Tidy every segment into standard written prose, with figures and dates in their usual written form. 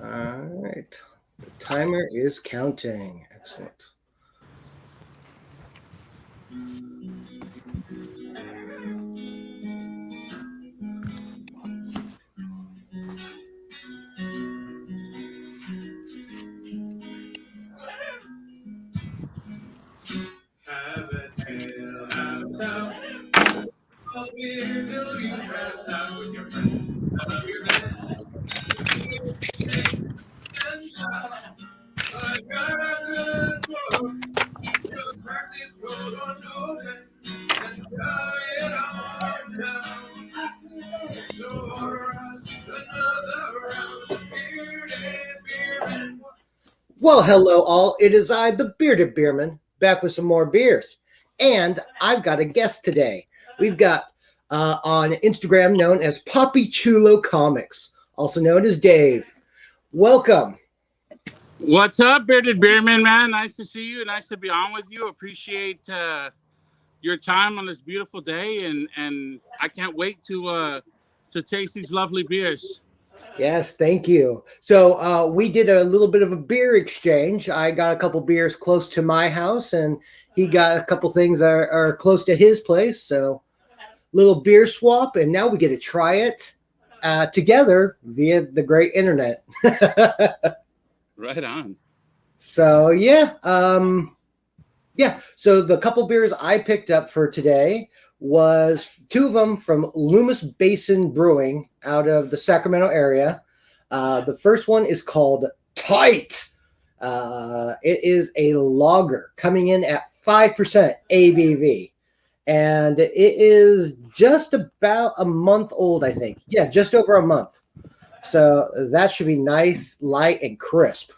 All right. The timer is counting. Excellent. Well, hello, all. It is I, the Bearded Beerman, back with some more beers. And I've got a guest today. We've got on Instagram known as Papi Chulo Comics, also known as Dave. Welcome. What's up, Bearded Beerman, man? Nice to see you. Nice to be on with you. Appreciate your time on this beautiful day, and I can't wait to taste these lovely beers. Yes, thank you. So we did a little bit of a beer exchange. I got a couple beers close to my house, and he got a couple things that are close to his place. So little beer swap, and now we get to try it together via the great internet. Right on. So yeah. So the couple beers I picked up for today was two of them from Loomis Basin Brewing out of the Sacramento area. The first one is called Tite. It is a lager coming in at 5% ABV. And it is just about a month old, I think. Yeah, just over a month. So that should be nice, light, and crisp.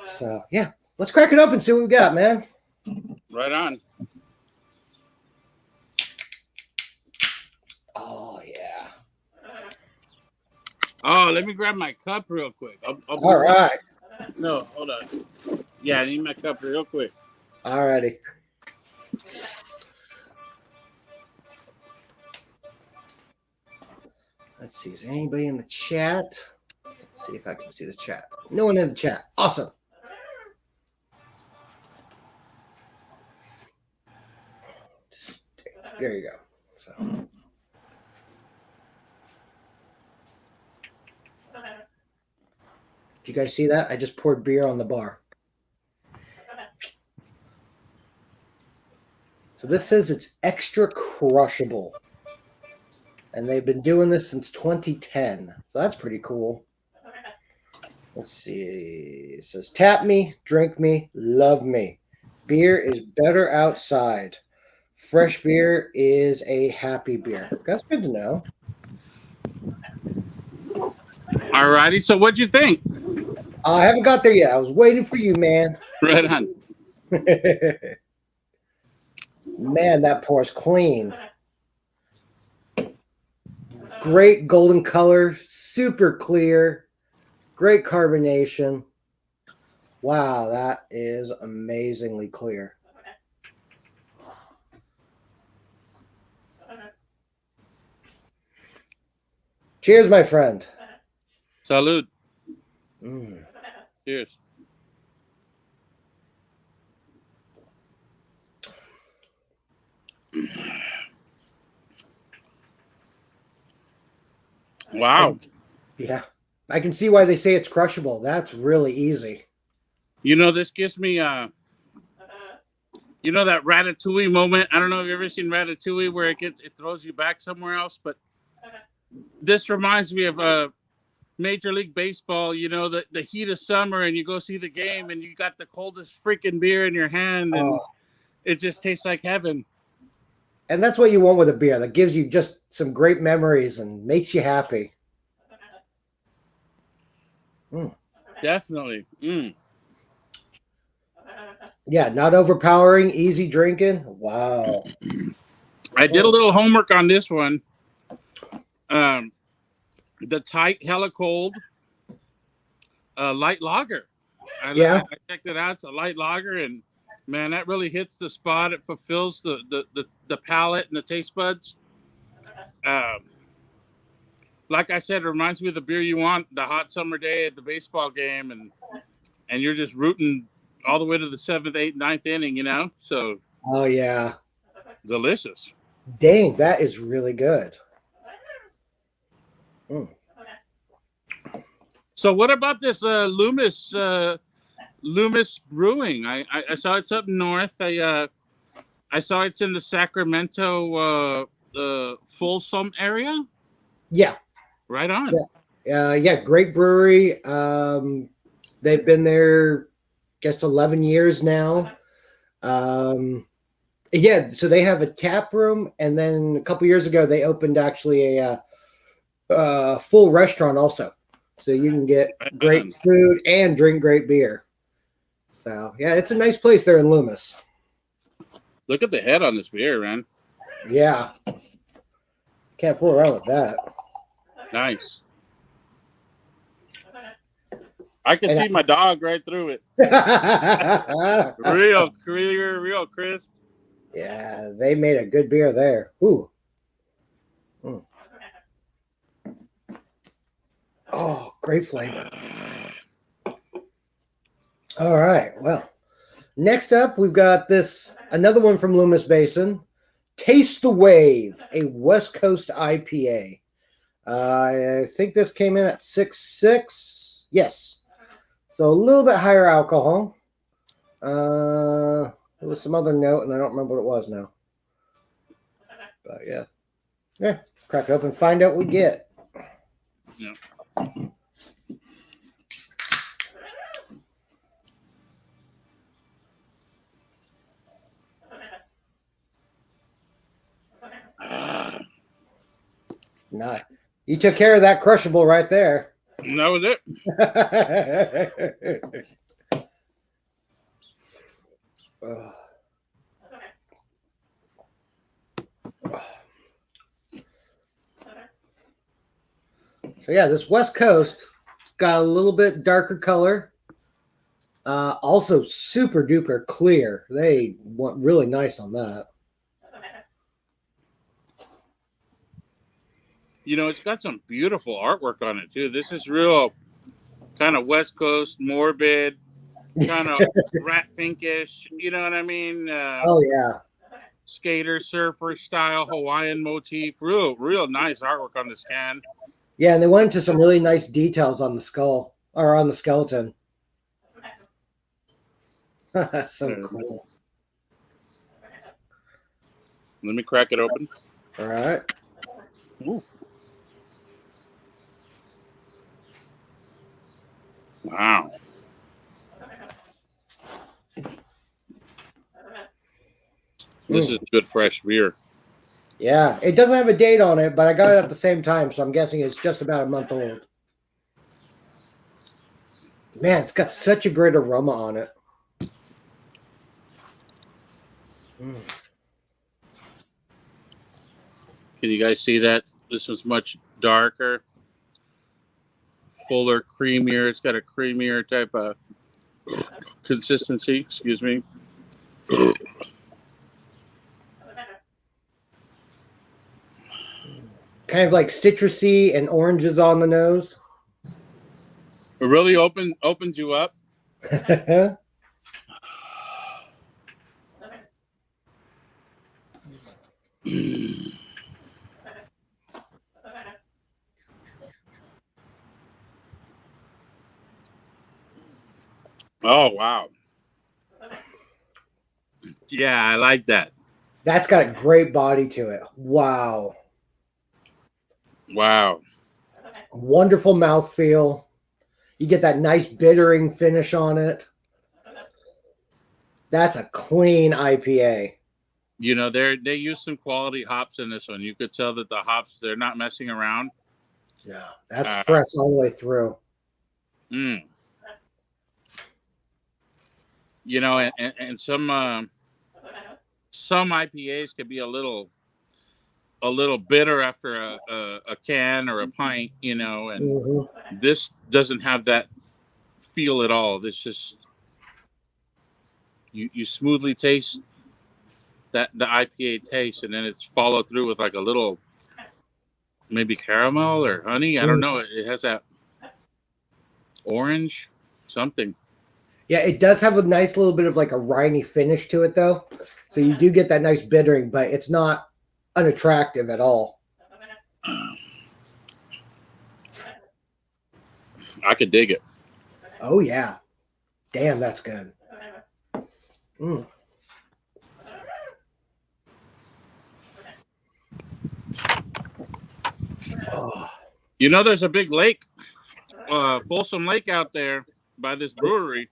So, yeah, let's crack it up and see what we got, man. Right on. Oh, yeah. Oh, let me grab my cup real quick. All right. No, hold on. Yeah, I need my cup real quick. All righty. Let's see. Is there anybody in the chat? Let's see if I can see the chat. No one in the chat. Awesome. There you go. So. Did you guys see that? I just poured beer on the bar. So this says it's extra crushable. And they've been doing this since 2010. So that's pretty cool. Let's see. It says, tap me, drink me, love me. Beer is better outside. Fresh beer is a happy beer. That's good to know. All righty. So what'd you think? I haven't got there yet. I was waiting for you, man. Right on. Man, that pours clean. Great golden color, super clear, great carbonation. Wow, that is amazingly clear. Cheers, my friend. Salud. Mm. Cheers. Wow. Yeah. I can see why they say it's crushable. That's really easy. You know, this gives me you know that Ratatouille moment? I don't know if you've ever seen Ratatouille where it throws you back somewhere else, but this reminds me of Major League Baseball, you know, the heat of summer, and you go see the game and you got the coldest freaking beer in your hand, and it just tastes like heaven. And that's what you want with a beer. That gives you just some great memories and makes you happy. Mm. Definitely. Mm. Yeah, not overpowering, easy drinking. Wow. I did a little homework on this one. The Tite Hella Cold light lager. I checked it out. It's a light lager, and man, that really hits the spot. It fulfills the palate and the taste buds. like I said, it reminds me of the beer you want the hot summer day at the baseball game, and you're just rooting all the way to the 7th, 8th, 9th inning, you know? So Oh yeah. delicious. Dang, that is really good. Mm. So what about this Loomis Brewing? I saw it's up north. I saw it's in the Sacramento Folsom area. Yeah. Right on. Yeah, great brewery. They've been there, I guess, 11 years now. Yeah, so they have a tap room, and then a couple years ago they opened actually a full restaurant also, so you can get Right great on. food and drink great beer. So yeah, it's a nice place there in Loomis. Look at the head on this beer, man. Yeah, can't fool around with that. Nice. I can And see my dog right through it. Real clear, real crisp. yeah, they made a good beer there. Ooh. Mm. Oh, great flavor. All right. Well, next up, we've got another one from Loomis Basin. Taste the Wave, a West Coast IPA. I think this came in at 6.6. Yes. So a little bit higher alcohol. There was some other note, and I don't remember what it was now. But yeah. Yeah. Crack it open, find out what we get. Yeah. Nah. You took care of that crushable right there. And that was it. So yeah, this West Coast it's got a little bit darker color. Also super duper clear. They went really nice on that. You know, it's got some beautiful artwork on it too. This is real kind of West Coast, morbid, kind of rat finkish. You know what I mean? Oh yeah. Skater, surfer style, Hawaiian motif. Real nice artwork on this can. Yeah, and they went into some really nice details on the skull or on the skeleton. That's so cool. Let me crack it open. All right. Ooh. Wow. This is good fresh beer. Yeah, it doesn't have a date on it, but I got it at the same time, so I'm guessing it's just about a month old. Man, it's got such a great aroma on it. Mm. Can you guys see that? This one's much darker, fuller, creamier. It's got a creamier type of consistency. Excuse me. Kind of like citrusy and oranges on the nose. It really opens you up. Oh wow. Yeah, I like that. That's got a great body to it. Wow. Wow. Wonderful mouthfeel. You get that nice bittering finish on it. That's a clean IPA. You know, they use some quality hops in this one. You could tell that the hops, they're not messing around. Yeah, that's fresh all the way through. You know, and some IPAs could be a little bitter after a can or a pint, you know, and this doesn't have that feel at all. This just you smoothly taste the IPA taste, and then it's followed through with like a little maybe caramel or honey. I don't know. It has that orange something. Yeah, it does have a nice little bit of like a winey finish to it, though. So you do get that nice bittering, but it's not unattractive at all. I could dig it. Oh yeah, damn, that's good. Mm. Oh. You know, there's a big lake, Folsom Lake out there by this brewery.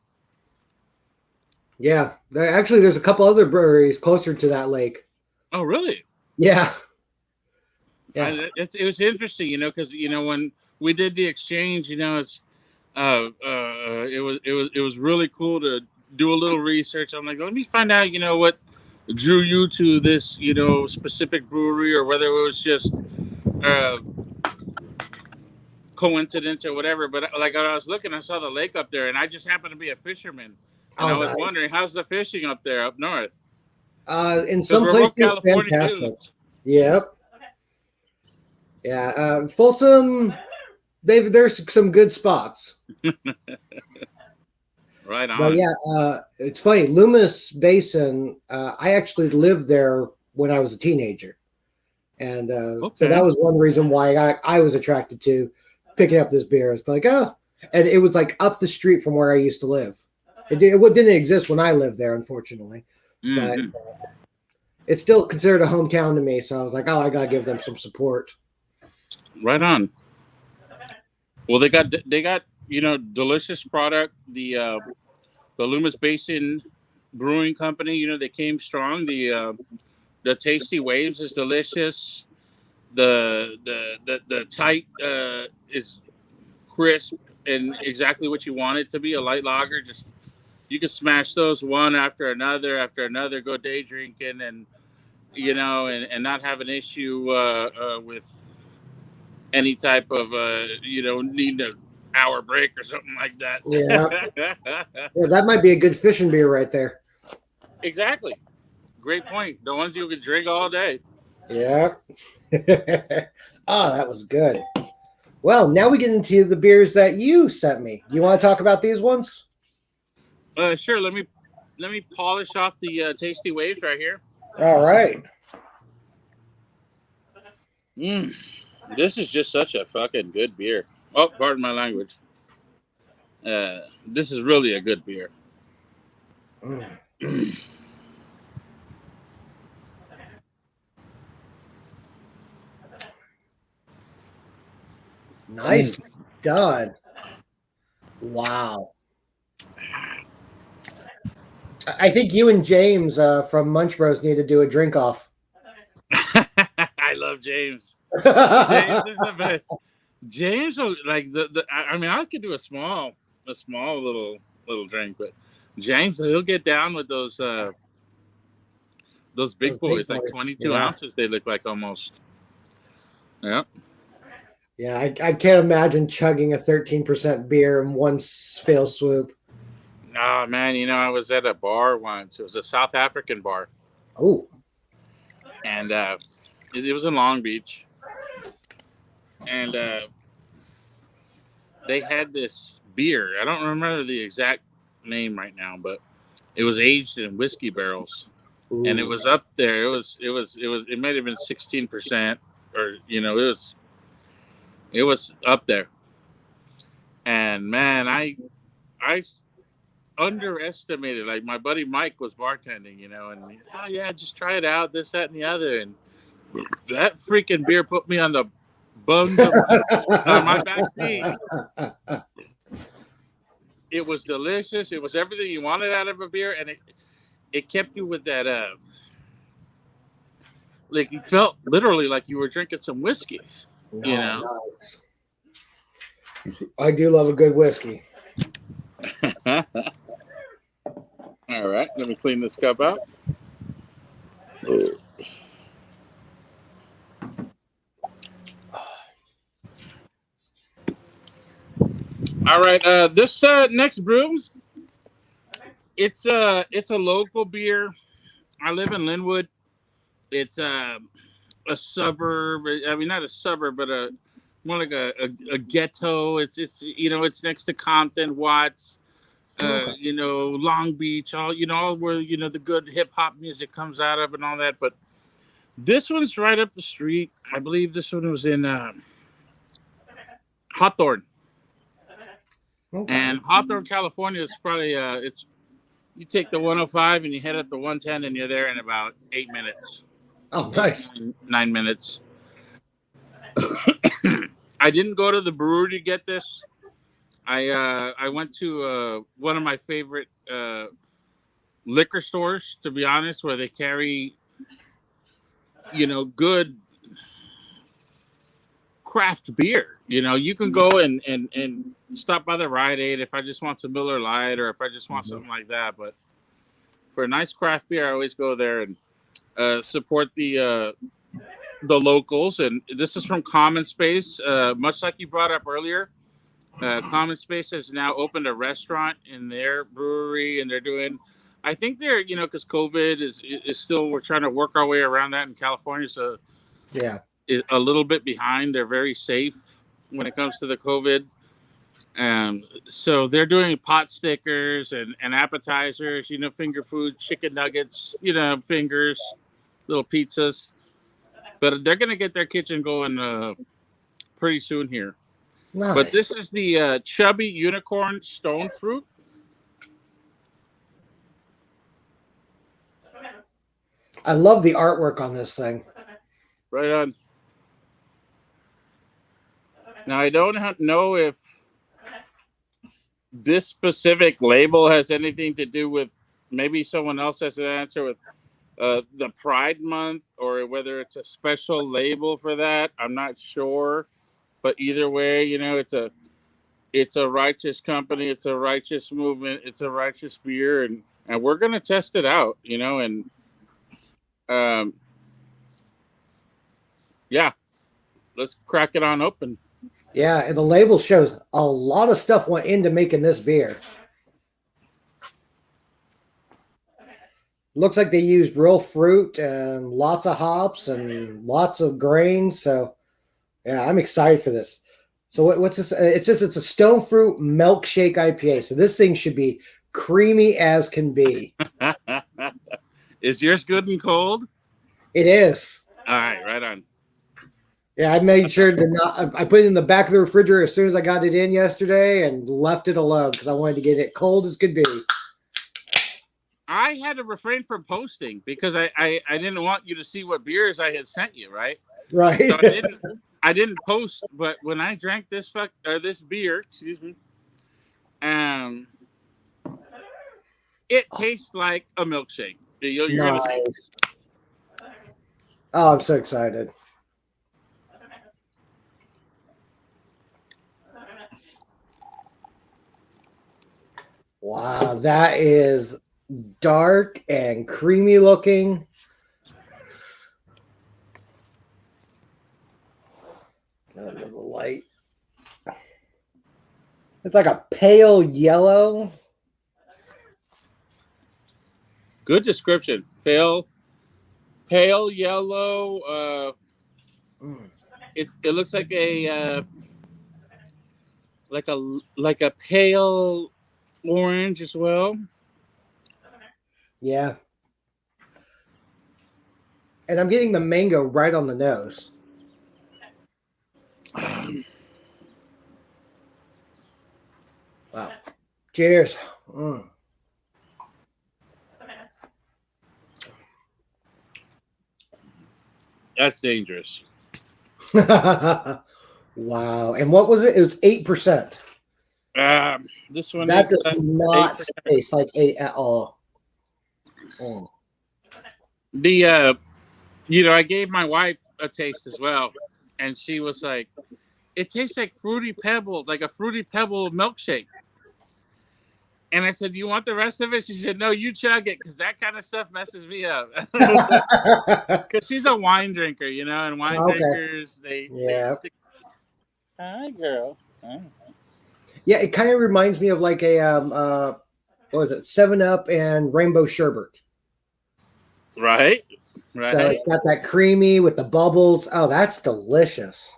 Yeah, actually, there's a couple other breweries closer to that lake. Oh, really? Yeah. Yeah. It was interesting, you know, because you know when we did the exchange, you know, it was really cool to do a little research. I'm like, let me find out, you know, what drew you to this, you know, specific brewery, or whether it was just uh, coincidence or whatever. But like when I was looking, I saw the lake up there, and I just happened to be a fisherman, and I was Nice. wondering how's the fishing up there up north. In Because some we're both places, California fantastic. dudes. Yep. Yeah, Folsom, there's some good spots. Right on. But yeah, it's funny. Loomis Basin, I actually lived there when I was a teenager. And so that was one reason why I was attracted to picking up this beer. It's like, oh, and it was like up the street from where I used to live. It didn't exist when I lived there, unfortunately. Mm-hmm. But it's still considered a hometown to me. So I was like, oh, I got to give them some support. Right on. Well, they got you know, delicious product. The Loomis Basin Brewing Company, you know, they came strong. The Tasty Waves is delicious. The Tite is crisp and exactly what you want it to be, a light lager. Just you can smash those one after another, go day drinking, and you know, and not have an issue with any type of you know, need an hour break or something like that. Yeah, that might be a good fishing beer right there. Exactly. Great point. The ones you could drink all day. Yeah. Oh, that was good. Well, now we get into the beers that you sent me. You want to talk about these ones? Sure. Let me polish off the Tasty Waves right here. All right. This is just such a fucking good beer. Oh, pardon my language. This is really a good beer. Nice done. Wow. I think you and James from Munch Bros need to do a drink off. I love James. James is the best. James, like I mean, I could do a small little drink, but James, he'll get down with those big boys, like 22 ounces. They look like almost. Yeah. Yeah, I can't imagine chugging a 13% beer in one fell swoop. No, man, you know, I was at a bar once. It was a South African bar. Oh. And it was in Long Beach. And they had this beer. I don't remember the exact name right now, but it was aged in whiskey barrels. Ooh. And it was up there. It might have been 16%, or you know, it was up there. And man, I underestimated. Like my buddy Mike was bartending, you know, and oh yeah, just try it out, this, that, and the other. And that freaking beer put me on the bungs of my back seat. It was delicious. It was everything you wanted out of a beer, and it kept you with that like you felt literally like you were drinking some whiskey. No, you know. Nice. I do love a good whiskey. All right, let me clean this cup out. All right, this next brew, it's a local beer. I live in Linwood. It's a suburb. I mean, not a suburb, but more like a ghetto. It's it's next to Compton, Watts, Okay. Long Beach, all where the good hip hop music comes out of and all that. But this one's right up the street. I believe this one was in Hawthorne, Okay. and Hawthorne, California is probably it's you take the 105 and you head up the 110 and you're there in about 8 minutes. Oh, nice. 9 minutes. I didn't go to the brewery to get this. I went to one of my favorite liquor stores, to be honest, where they carry good craft beer. You can go and stop by the Rite Aid if I just want some Miller Lite or if I just want something like that. But for a nice craft beer, I always go there and support the locals. And this is from Common Space. Much like you brought up earlier, Common Space has now opened a restaurant in their brewery, and they're doing. I think they're because COVID is still, we're trying to work our way around that in California, so Yeah. is a little bit behind. They're very safe when it comes to the COVID. So they're doing pot stickers and appetizers, finger food, chicken nuggets, fingers, little pizzas. But they're going to get their kitchen going pretty soon here. Nice. But this is the Chubby Unicorn Stonefruit. I love the artwork on this thing. Right on. Now, I don't know if this specific label has anything to do with, maybe someone else has an answer with the Pride Month, or whether it's a special label for that. I'm not sure. But either way, it's a righteous company. It's a righteous movement. It's a righteous beer. And we're going to test it out, and yeah, let's crack it on open. Yeah, and the label shows a lot of stuff went into making this beer. Looks like they used real fruit and lots of hops and lots of grains. So, yeah, I'm excited for this. So what's this? It says it's a Stonefruit Milkshake IPA. So this thing should be creamy as can be. Is yours good and cold? It is. All right on. Yeah, I made sure to not. I put it in the back of the refrigerator as soon as I got it in yesterday and left it alone because I wanted to get it cold as could be. I had to refrain from posting because I didn't want you to see what beers I had sent you, right? Right. So I didn't post, but when I drank this beer, excuse me, it tastes like a milkshake. You're nice. gonna see. Oh, I'm so excited. Wow, that is dark and creamy looking. A little light. It's like a pale yellow. Good description. Pale yellow. It looks like a pale orange as well. Yeah. And I'm getting the mango right on the nose. Wow. Cheers. That's dangerous. Wow. And what was it? It was 8%. This one that is does not 8%. taste like 8 at all. The I gave my wife a taste as well, and she was like, "It tastes like Fruity Pebble, like a Fruity Pebble milkshake." And I said, "You want the rest of it?" She said, "No, you chug it, because that kind of stuff messes me up." Because she's a wine drinker, and wine drinkers, they stick. Hi, girl. Hi. Yeah, it kind of reminds me of like a what was it, 7-Up and Rainbow Sherbet. Right. So it's got that creamy with the bubbles. Oh, that's delicious.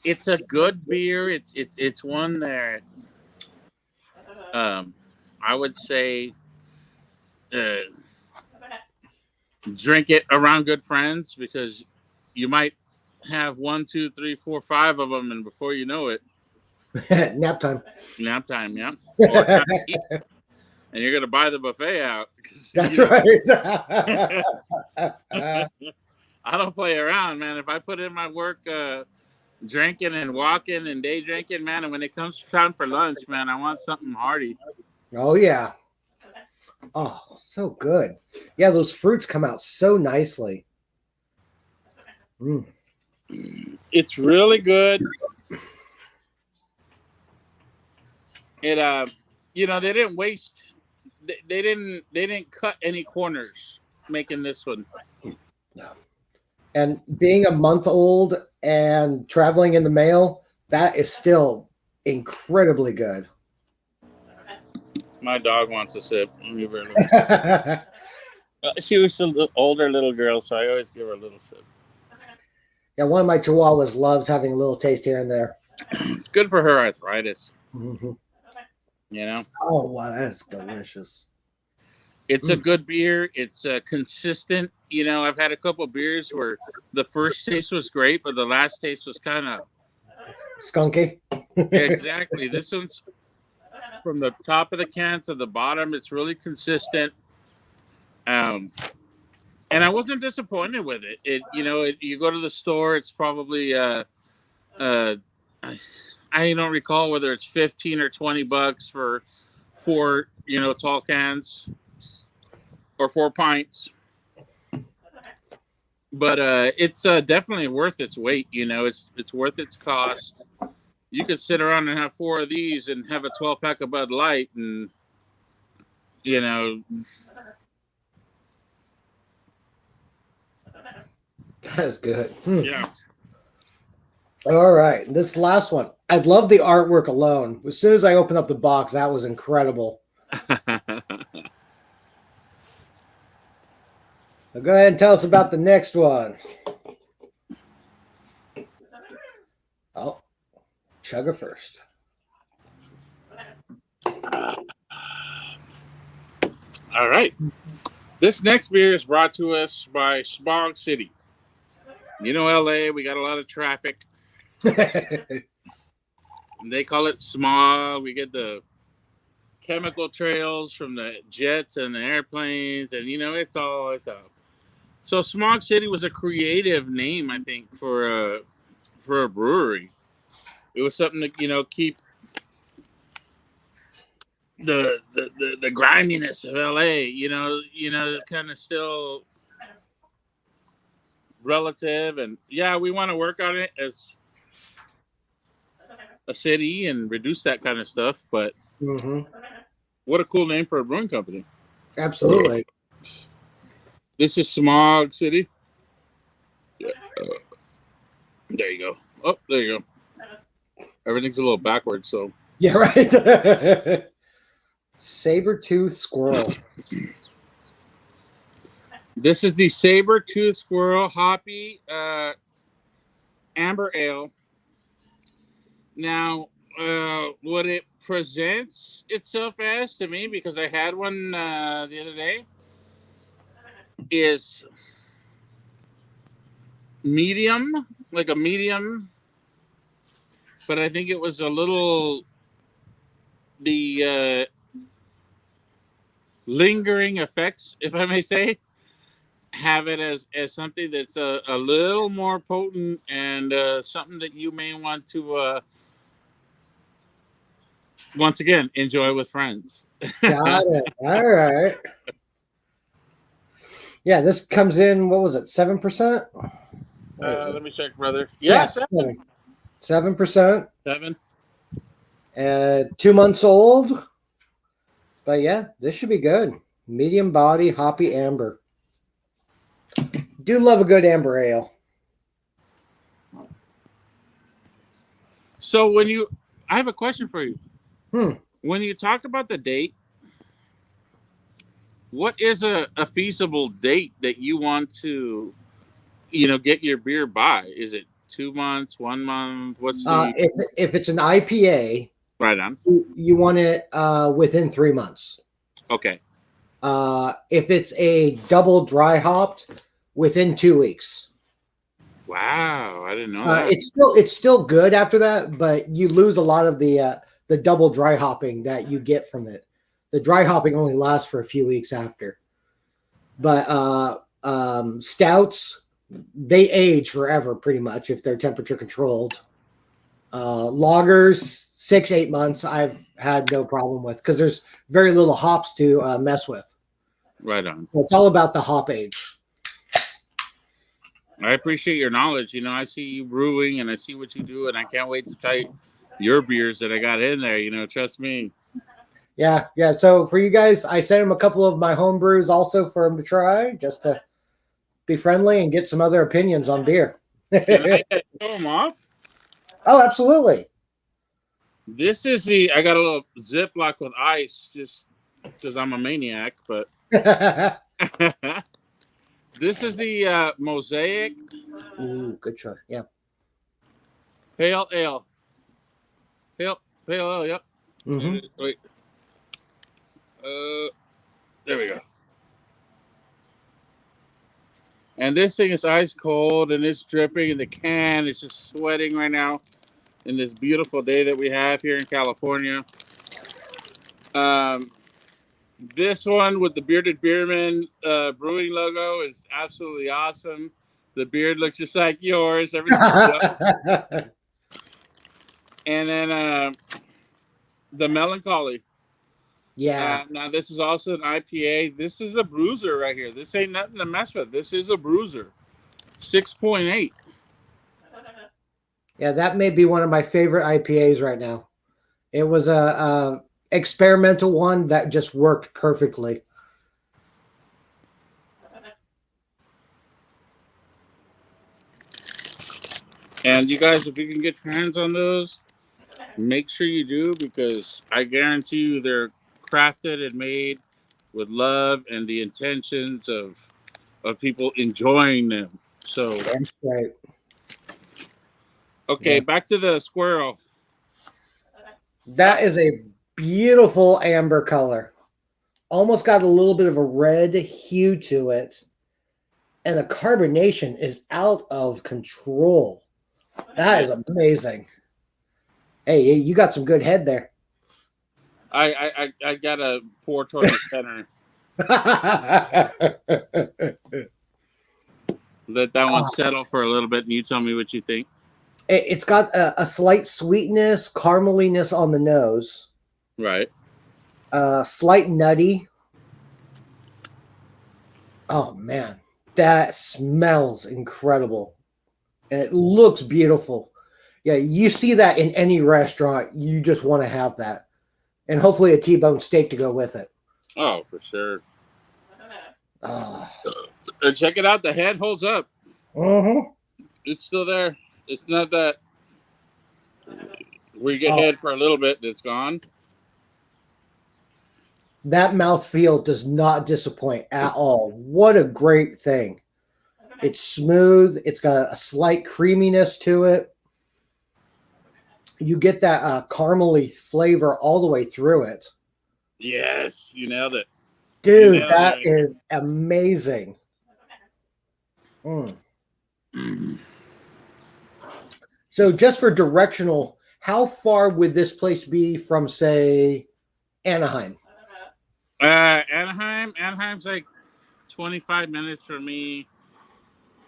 It's a good beer. It's one that I would say drink it around good friends, because you might have 1, 2, 3, 4, 5 of them, and before you know it, Nap time. nap time, yeah, or time to eat, and you're gonna buy the buffet out. That's right. I don't play around, man. If I put in my work, drinking and walking and day drinking, man, and when it comes time for lunch, man, I want something hearty. Oh yeah. Oh, so good. Yeah, those fruits come out so nicely. It's really good. It they didn't waste. They didn't cut any corners making this one. No. And being a month old and traveling in the mail, that is still incredibly good. My dog wants a sip. She was an older little girl, so I always give her a little sip. Yeah, one of my chihuahuas loves having a little taste here and there. It's good for her arthritis. Mm-hmm. You know? Oh, wow, that is delicious. It's a good beer. It's consistent. You know, I've had a couple of beers where the first taste was great, but the last taste was kind of skunky. Exactly. This one's from the top of the can to the bottom. It's really consistent. And I wasn't disappointed with it. You go to the store, it's probably I don't recall whether it's 15 or $20 for 4, tall cans or 4 pints. But it's definitely worth its weight. It's worth its cost. You could sit around and have 4 of these and have a 12-pack of Bud Light, and That's good. Yeah. All right, this last one. I love the artwork alone. As soon as I opened up the box, that was incredible. Now go ahead and tell us about the next one. Oh, Chugga first. All right. This next beer is brought to us by Smog City. LA, we got a lot of traffic. They call it smog. We get the chemical trails from the jets and the airplanes, and it's all. So Smog City was a creative name, I think, for a brewery. It was something to keep the griminess of LA, kind of still relative, and we want to work on it as a city and reduce that kind of stuff. But what a cool name for a brewing company! Absolutely. This is Smog City. There you go. Oh, there you go. Everything's a little backwards, so. Yeah, right. Saber-Toothed Squirrel. This is the Sabre-Toothed Squirrel Hoppy Amber Ale. Now, what it presents itself as to me, because I had one the other day, is medium, like a medium, but I think it was a little the lingering effects, if I may say, have it as something that's a little more potent, and something that you may want to once again enjoy with friends. Got it. All right. Yeah, this comes in, what was it, 7%? Let me check, brother. Yeah, 7%. 7%. 7. 2 months old. But yeah, this should be good. Medium body, hoppy amber. Do love a good amber ale. So I have a question for you. When you talk about the date, what is a feasible date that you want to, get your beer by? Is it 2 months, 1 month? What's the If it's an IPA, right on? you want it within 3 months. Okay. If it's a double dry hopped, within 2 weeks. Wow, I didn't know that. It's still good after that, but you lose a lot of the double dry hopping that you get from it. The dry hopping only lasts for a few weeks after. But stouts, they age forever pretty much if they're temperature controlled. Lagers, 6-8 months, I've had no problem with because there's very little hops to mess with. Right on. It's all about the hop age. I appreciate your knowledge. I see you brewing and I see what you do, and I can't wait to try your beers that I got in there. Trust me. Yeah. So for you guys, I sent him a couple of my home brews also for him to try, just to be friendly and get some other opinions on beer. Can I show them off? Oh, absolutely. This is I got a little Ziploc with ice just because I'm a maniac, but this is the Mosaic. Ooh, good choice. Yeah. Pale ale. Pale ale, yep. Mm-hmm. Wait. There we go. And this thing is ice cold and it's dripping, and the can is just sweating right now in this beautiful day that we have here in California. This one with the Bearded Beerman brewing logo is absolutely awesome. The beard looks just like yours. Everything's dope. And then the Melancholy. Yeah. Now, this is also an IPA. This is a bruiser right here. This ain't nothing to mess with. This is a bruiser. 6.8. Yeah, that may be one of my favorite IPAs right now. It was a experimental one that just worked perfectly. And you guys, if you can get your hands on those, make sure you do, because I guarantee you they're crafted and made with love and the intentions of people enjoying them. So That's right. okay, Yeah. back to the Squirrel. That is a beautiful amber color. Almost got a little bit of a red hue to it. And the carbonation is out of control. That is amazing. Hey, you got some good head there. I got to pour towards the center. Let that one settle for a little bit, and you tell me what you think. It's got a slight sweetness, carameliness on the nose. Right. Slight nutty. Oh, man. That smells incredible. And it looks beautiful. Yeah, you see that in any restaurant. You just want to have that. And hopefully a T-bone steak to go with it. Oh, for sure. Check it out. The head holds up. Mm-hmm. It's still there. It's not that we get head for a little bit and it's gone. That mouthfeel does not disappoint at all. What a great thing. It's smooth. It's got a slight creaminess to it. You get that caramely flavor all the way through it. Yes, you nailed it. Dude, that is amazing. So just for directional, how far would this place be from, say, Anaheim? Anaheim's like 25 minutes for me,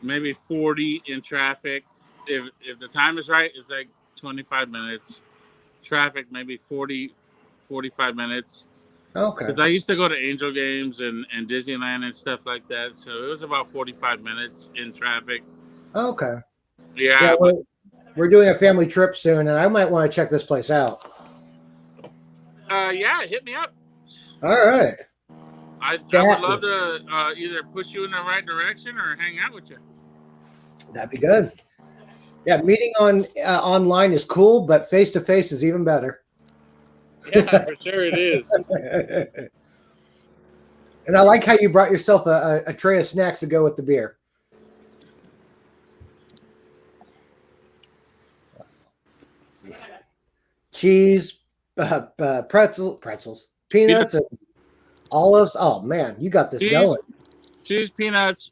maybe 40 in traffic. If the time is right, it's like 25 minutes. Traffic, maybe 40, 45 minutes. Okay. Because I used to go to Angel games and Disneyland and stuff like that. So it was about 45 minutes in traffic. Okay. Yeah. We're doing a family trip soon, and I might want to check this place out. Yeah, hit me up. All right. I would love to either push you in the right direction or hang out with you. That'd be good. Yeah, meeting online is cool, but face to face is even better. Yeah, for sure it is. And I like how you brought yourself a tray of snacks to go with the beer. Cheese, pretzels, peanuts, and olives. Oh man, you got this going. Cheese, peanuts.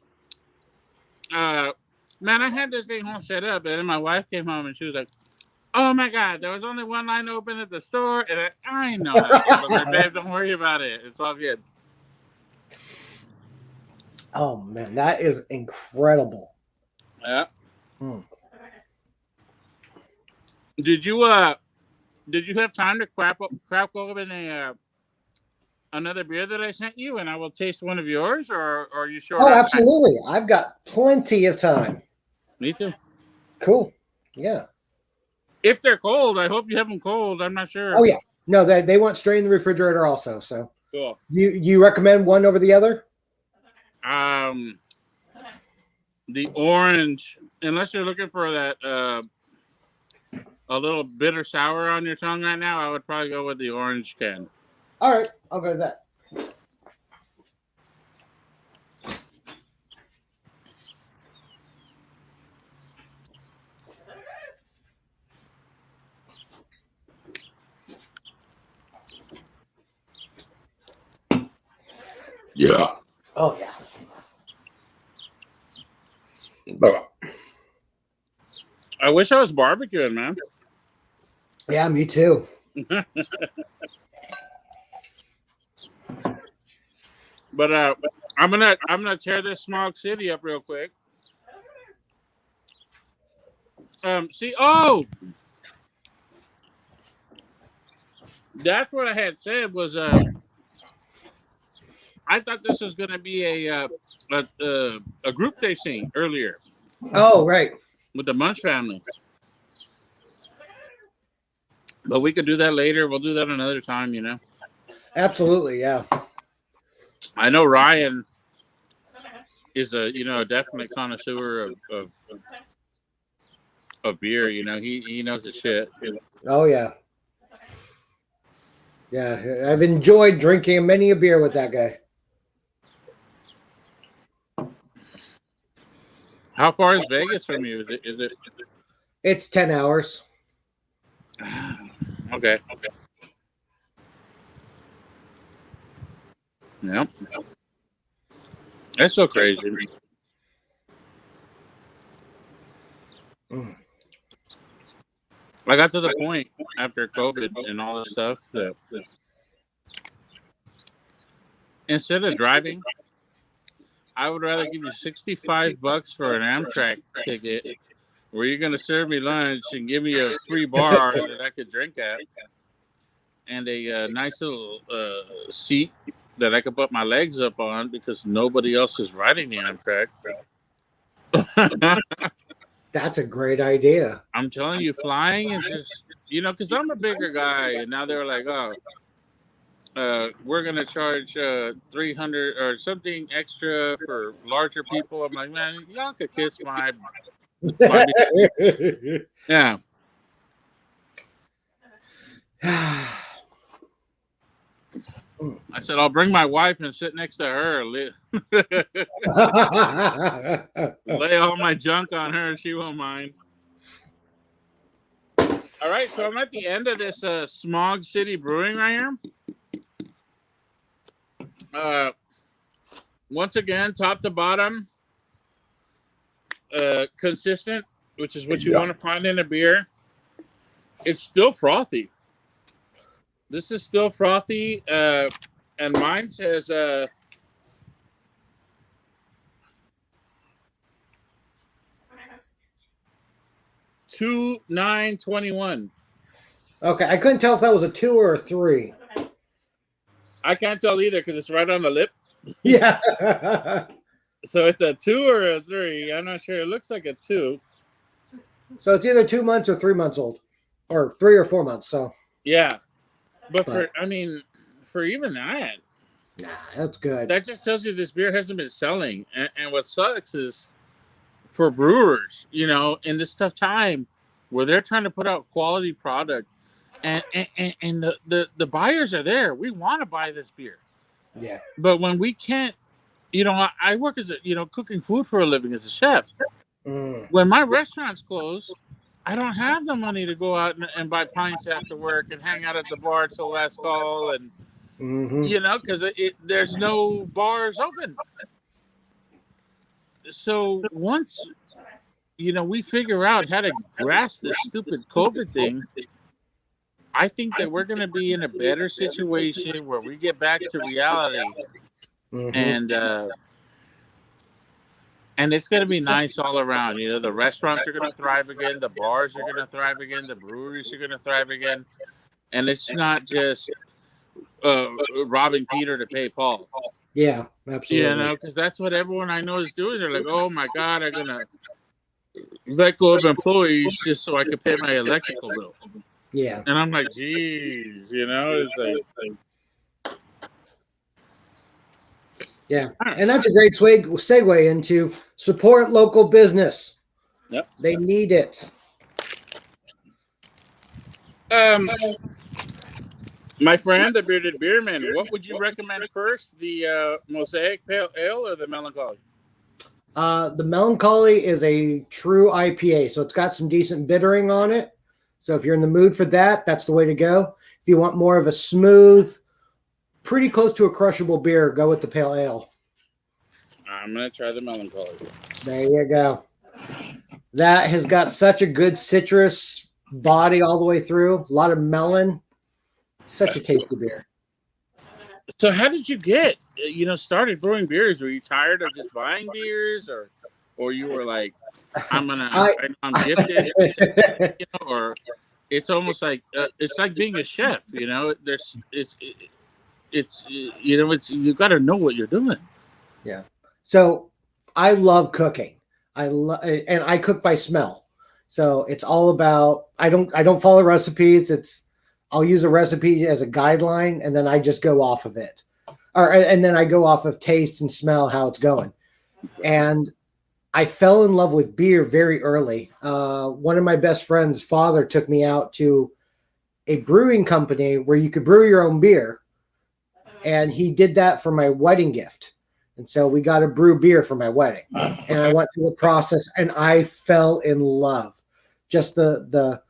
Man, I had this thing all set up, and then my wife came home and she was like, "Oh my God, there was only one line open at the store, and I know how it is." I'm like, "Babe, don't worry about it. It's all good." Oh man, that is incredible. Yeah. Did you have time to crack open another beer that I sent you, and I will taste one of yours, or are you short? Oh, absolutely. I've got plenty of time. Me too. Cool. Yeah. If they're cold, I hope you have them cold. I'm not sure. Oh yeah. No, they went straight in the refrigerator also. So Cool. You recommend one over the other? The orange, unless you're looking for that a little bitter sour on your tongue right now, I would probably go with the orange can. All right, I'll go with that. Yeah. Oh yeah. I wish I was barbecuing, man. Yeah, me too. But I'm gonna tear this Smog City up real quick. That's what I had said was I thought this was gonna be a group tasting earlier. Oh right. With the Munch family. But we could do that later. We'll do that another time, you know. Absolutely, yeah. I know Ryan is a definite connoisseur of beer. You know, he knows his shit. Oh yeah. Yeah, I've enjoyed drinking many a beer with that guy. How far is Vegas from you? Is it? It's 10 hours. Okay. Yep. That's so crazy. I got to the point after COVID and all this stuff that instead of driving, I would rather give you $65 for an Amtrak ticket where you're going to serve me lunch and give me a free bar that I could drink at and a nice little seat that I could put my legs up on because nobody else is riding the Amtrak. That's a great idea. I'm telling you, flying is just, because I'm a bigger guy, and now they're like, oh, we're going to charge $300 or something extra for larger people. I'm like, man, y'all could kiss my yeah. I said, I'll bring my wife and sit next to her. Lay all my junk on her. She won't mind. All right, so I'm at the end of this Smog City Brewing right here. Once again, top to bottom, consistent, which is what you want to find in a beer. It's still frothy. This is still frothy, and mine says 2/9/21. Okay, I couldn't tell if that was a 2 or a 3. I can't tell either because it's right on the lip. Yeah. So it's a 2 or a 3. I'm not sure. It looks like a 2. So it's either 2 months or 3 months old, or 3 or 4 months. So yeah, but for even that, nah, that's good. That just tells you this beer hasn't been selling. And what sucks is for brewers, in this tough time where they're trying to put out quality product, and the buyers are there. We want to buy this beer. Yeah. But when we can't, I work as cooking food for a living as a chef. Mm. When my restaurants close, I don't have the money to go out and buy pints after work and hang out at the bar till last call, and Mm-hmm. because there's no bars open. So once we figure out how to grasp this stupid COVID thing, I think that we're going to be in a better situation where we get back to reality, Mm-hmm. and it's going to be nice all around. The restaurants are going to thrive again, the bars are going to thrive again, the breweries are going to thrive again, and it's not just robbing Peter to pay Paul. Yeah, absolutely. Because that's what everyone I know is doing. They're like, "Oh my God, I'm gonna let go of employees just so I can pay my electrical bill." Yeah. And I'm like, "Geez, it's like." Yeah. And that's a great segue into support local business. Yep. They need it. My friend, the bearded beerman, what would you recommend first, the Mosaic Pale Ale or the Melancholy? The Melancholy is a true IPA, so it's got some decent bittering on it. So if you're in the mood for that, that's the way to go. If you want more of a smooth, pretty close to a crushable beer, go with the Pale Ale. I'm going to try the Melancholy. There you go. That has got such a good citrus body all the way through. A lot of melon. Such a tasty beer. So how did you get, started brewing beers? Were you tired of just buying beers, or you were like, I'm gifted, or it's almost like it's like being a chef. There's it's you got to know what you're doing. Yeah. So I love cooking. And I cook by smell. So it's all about I don't follow recipes. I'll use a recipe as a guideline and then I just go off of it. And then I go off of taste and smell how it's going. And I fell in love with beer very early. One of my best friends' father took me out to a brewing company where you could brew your own beer. And he did that for my wedding gift. And so we got to brew beer for my wedding. And I went through the process and I fell in love. Just the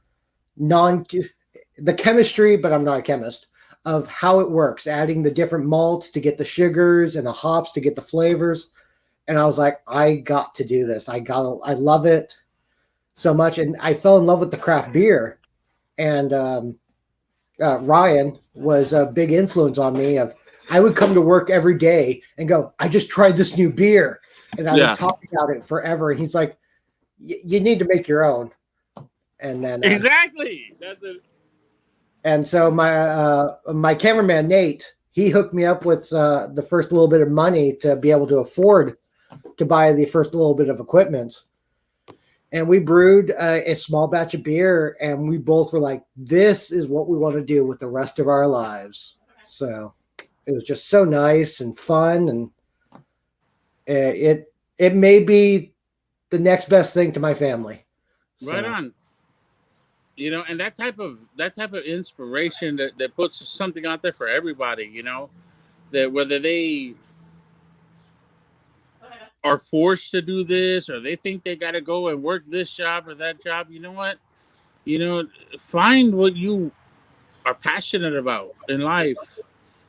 chemistry, but I'm not a chemist, of how it works, adding the different malts to get the sugars and the hops to get the flavors. And I was like, I got to do this. I love it so much. And I fell in love with the craft beer. And Ryan was a big influence on me. I would come to work every day and go, I just tried this new beer. And I would talk about it forever. And he's like, you need to make your own. And then exactly. That's it. And so my cameraman, Nate, he hooked me up with the first little bit of money to be able to afford to buy the first little bit of equipment. And we brewed a small batch of beer, and we both were like, this is what we want to do with the rest of our lives. So it was just so nice and fun, and it may be the next best thing to my family. Right on. And that type of inspiration that puts something out there for everybody, that whether they are forced to do this or they think they got to go and work this job or that job, you know what? Find what you are passionate about in life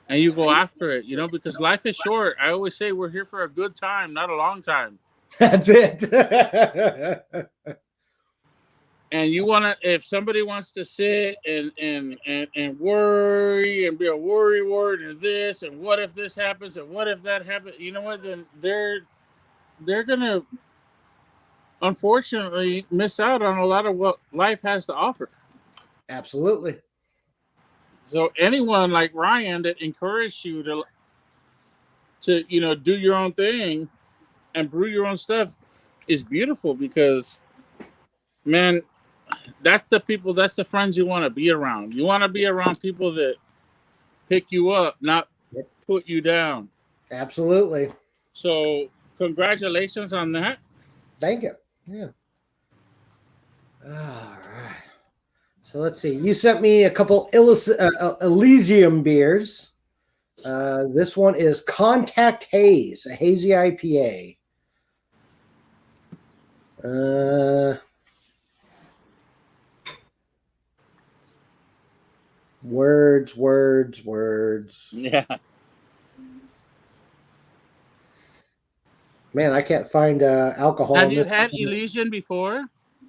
and you go after it, because life is short. I always say we're here for a good time, not a long time. That's it. And you want to, if somebody wants to sit and worry and be a worry ward and this and what if this happens and what if that happens, you know what? Then they're gonna unfortunately miss out on a lot of what life has to offer. Absolutely. So anyone like Ryan that encouraged you to do your own thing and brew your own stuff is beautiful because, man, that's the friends you want to be around. You want to be around people that pick you up, not put you down. Absolutely. So congratulations on that. Thank you. Yeah. All right. So let's see. You sent me a couple Elysium beers. This one is Contact Haze, a hazy IPA. Words. Yeah. Man, I can't find alcohol Have in you this. had Elysian before?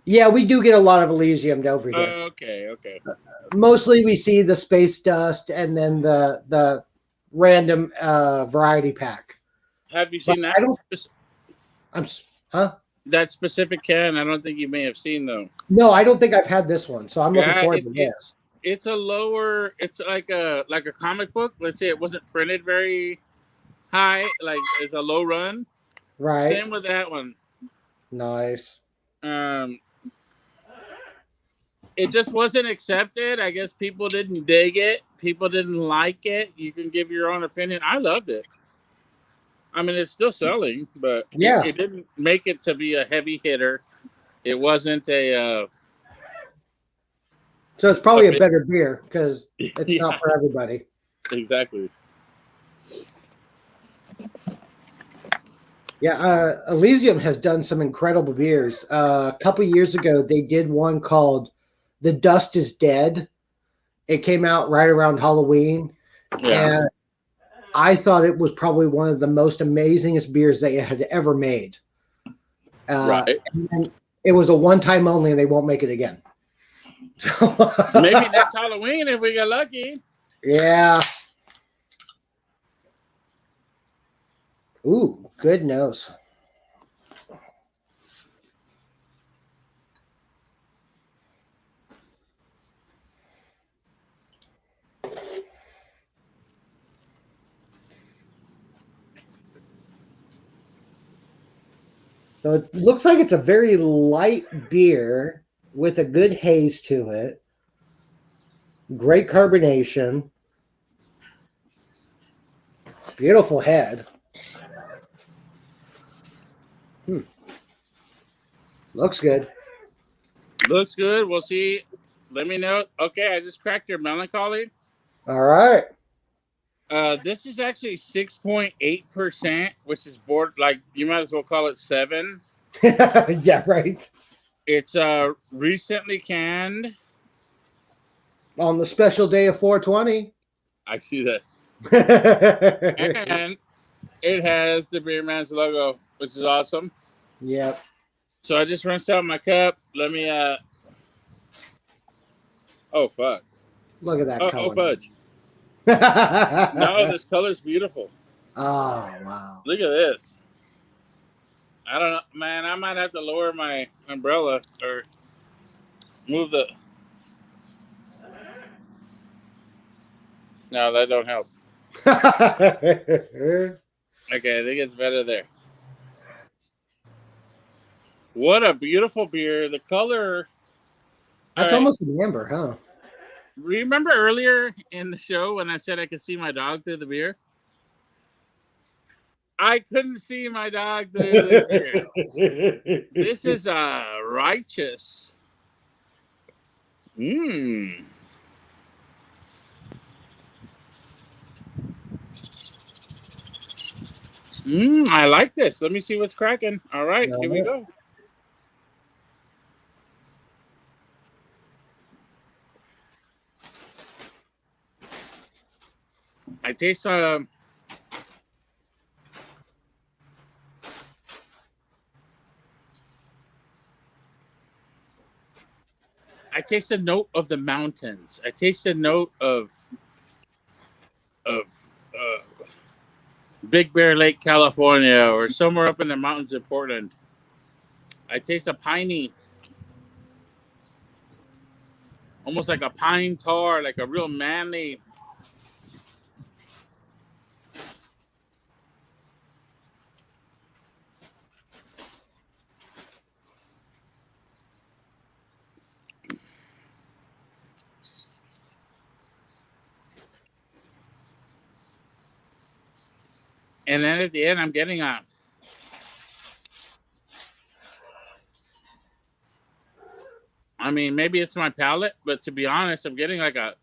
Yeah, we do get a lot of Elysium over here. Okay. Mostly we see the space dust and then the random variety pack. Have you But seen I don't. Huh? that specific can? I don't think you may have seen though. No, I don't think I've had this one, so I'm looking Yeah, forward to this. it's a lower. It's like a comic book. Let's say it wasn't printed very high. Like it's a low run. Right. Same with that one. Nice. Um, it just wasn't accepted. I guess people didn't dig it. People didn't like it. You can give your own opinion. I loved it. I mean, it's still selling, but Yeah. it didn't make it to be a heavy hitter. It wasn't a. So it's probably a better beer because it's Yeah, not for everybody. exactly. Yeah, Elysium has done some incredible beers. A couple years ago, they did one called "The Dust Is Dead." It came out right around Halloween, Yeah. and I thought it was probably one of the most amazingest beers they had ever made. Right. And it was a one-time only, and they won't make it again. Maybe next Halloween if we get lucky. Yeah. Ooh, good nose. So it looks like it's a very light beer with a good haze to it. Great carbonation. Beautiful head. Looks good. Looks good. We'll see. Let me know. Okay, I just cracked your melancholy. All right. This is actually 6.8%, which is like you might as well call it 7. Yeah, right. It's recently canned. On the special day of 420. I see that. And it has the Beer Man's logo, which is awesome. Yep. So I just rinsed out my cup. Let me oh fuck. Look at that Oh color. fudge. No, this color's beautiful. Oh, wow. Look at this. I don't know, man. I might have to lower my umbrella or move the. No, that don't help. Okay, I think it's better there. What a beautiful beer. The color. That's almost an amber, huh? Remember earlier in the show when I said I could see my dog through the beer? I couldn't see my dog through the beer. This is righteous. Mmm. I like this. Let me see what's cracking. All right, here we go. I taste I taste a note of the mountains. I taste a note of Big Bear Lake, California, or somewhere up in the mountains in Portland. I taste a piney, almost like a pine tar, like a real manly. And then at the end, I'm getting I mean, maybe it's my palate, but to be honest, I'm getting like a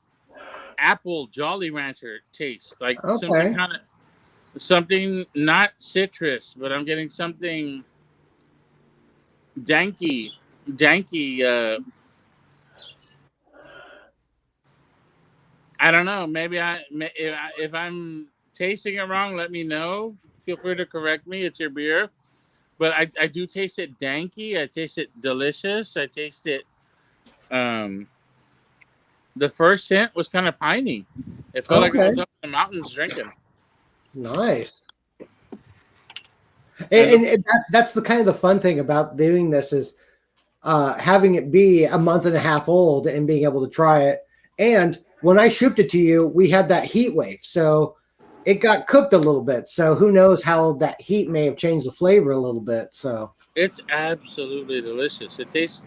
apple Jolly Rancher taste, like Okay. something not citrus, but I'm getting something danky. I don't know. Maybe if I'm tasting it wrong, let me know. Feel free to correct me. It's your beer, but I do taste it danky. I taste it delicious. I taste it. Um, the first hint was kind of piney. It felt like I Okay. was up in the mountains drinking. Nice. And And that's the kind of the fun thing about doing this is having it be a month and a half old and being able to try it. And when I shipped it to you, we had that heat wave. So it got cooked a little bit. So who knows how that heat may have changed the flavor a little bit. So it's absolutely delicious.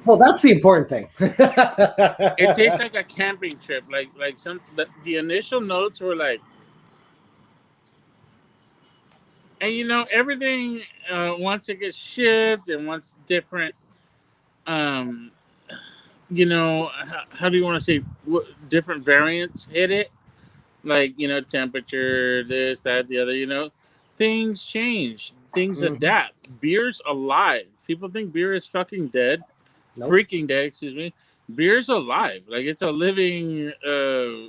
well, that's the important thing. It tastes like a camping trip. Like the initial notes were like, and everything once it gets shipped and once different, um, how do you want to say different variants hit it, like temperature, this, that, the other. Things change, things Mhm. adapt. Beer's alive. People think beer is fucking dead, Nope. freaking dead. Excuse me. Beer's alive. Like it's a living uh,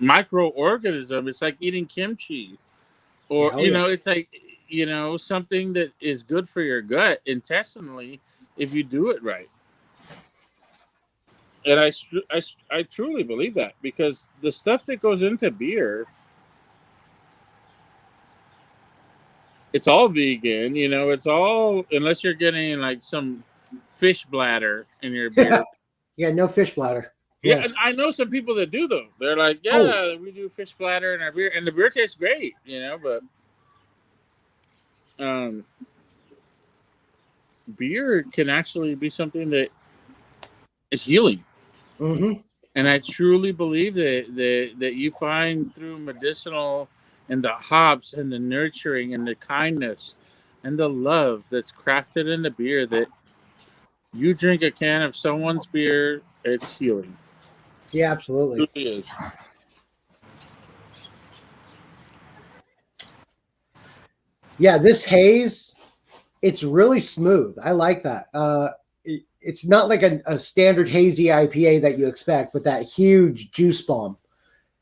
microorganism. It's like eating kimchi, or Yeah. Oh, yeah. it's like something that is good for your gut intestinally if you do it right. And I truly believe that, because the stuff that goes into beer, it's all vegan. It's all, unless you're getting like some fish bladder in your beer. Yeah. No fish bladder. Yeah, Yeah. and I know some people that do though. They're like, Oh, yeah, we do fish bladder in our beer, and the beer tastes great. But um, beer can actually be something that is healing. mm-hmm. And I truly believe that you find through medicinal and the hops and the nurturing and the kindness and the love that's crafted in the beer, that you drink a can of someone's beer, it's healing. Yeah, It absolutely. really is. Yeah. This haze, it's really smooth. I like that. It's not like a standard hazy IPA that you expect, but that huge juice bomb.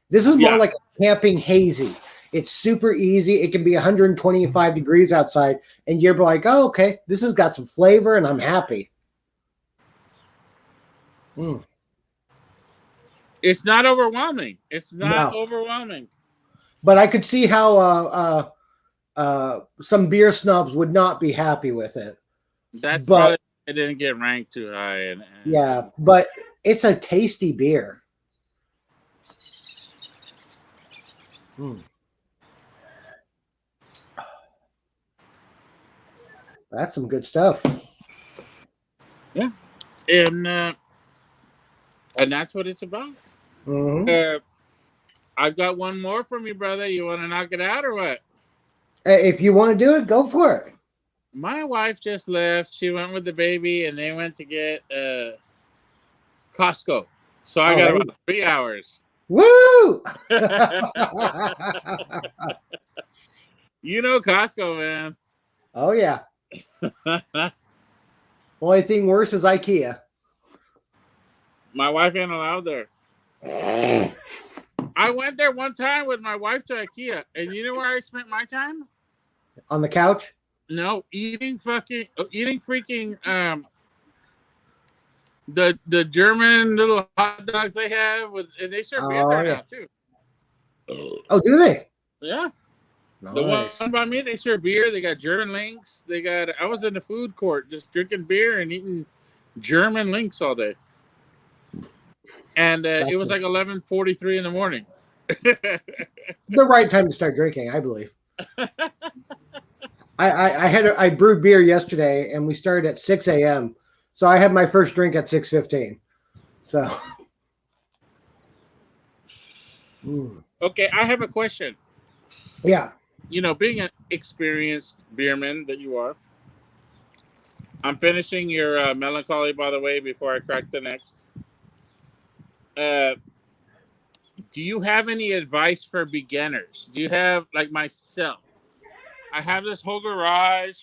This is more Yeah. like a camping hazy. It's super easy. It can be 125 degrees outside, and you're like, oh, okay, this has got some flavor, and I'm happy. Mm, It's not overwhelming. It's not no, overwhelming. but I could see how some beer snobs would not be happy with it. That's But probably it didn't get ranked too high. yeah, And but it's a tasty beer. Mm, that's some good stuff. yeah. And that's what it's about. Hmm. Uh, I've got one more from you, brother. You want to knock it out or what? If you want to do it, go for it. My wife just left. She went with the baby, and they went to get Costco. So I got Already. about 3 hours. Woo! Costco, man. Oh yeah. Only thing worse is IKEA. My wife ain't allowed there. I went there one time with my wife to IKEA, and you know where I spent my time? On the couch? No, eating freaking the German little hot dogs they have and they serve beer Oh there yeah. now too. Oh, do they? Yeah. The Nice. one by me, they serve beer. They got German links. I was in the food court just drinking beer and eating German links all day. And it was like 11:43 in the morning. The right time to start drinking, I believe. I brewed beer yesterday, and we started at 6 a.m. So I had my first drink at 6:15. So. Okay, I have a question. Yeah. Being an experienced beerman that you are, I'm finishing your melancholy, by the way, before I crack the next. uh, do you have any advice for beginners? Do you have, like myself? I have this whole garage,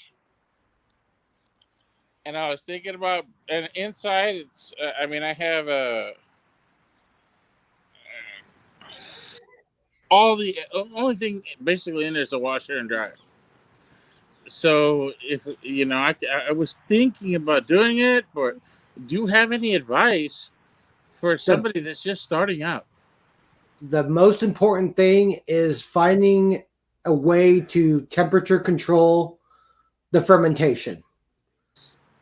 and I was thinking about, and inside it's. I mean, I have all the only thing basically in there is a washer and dryer. So if I was thinking about doing it, but do you have any advice for The somebody that's just starting out? the most important thing is finding a way to temperature control the fermentation.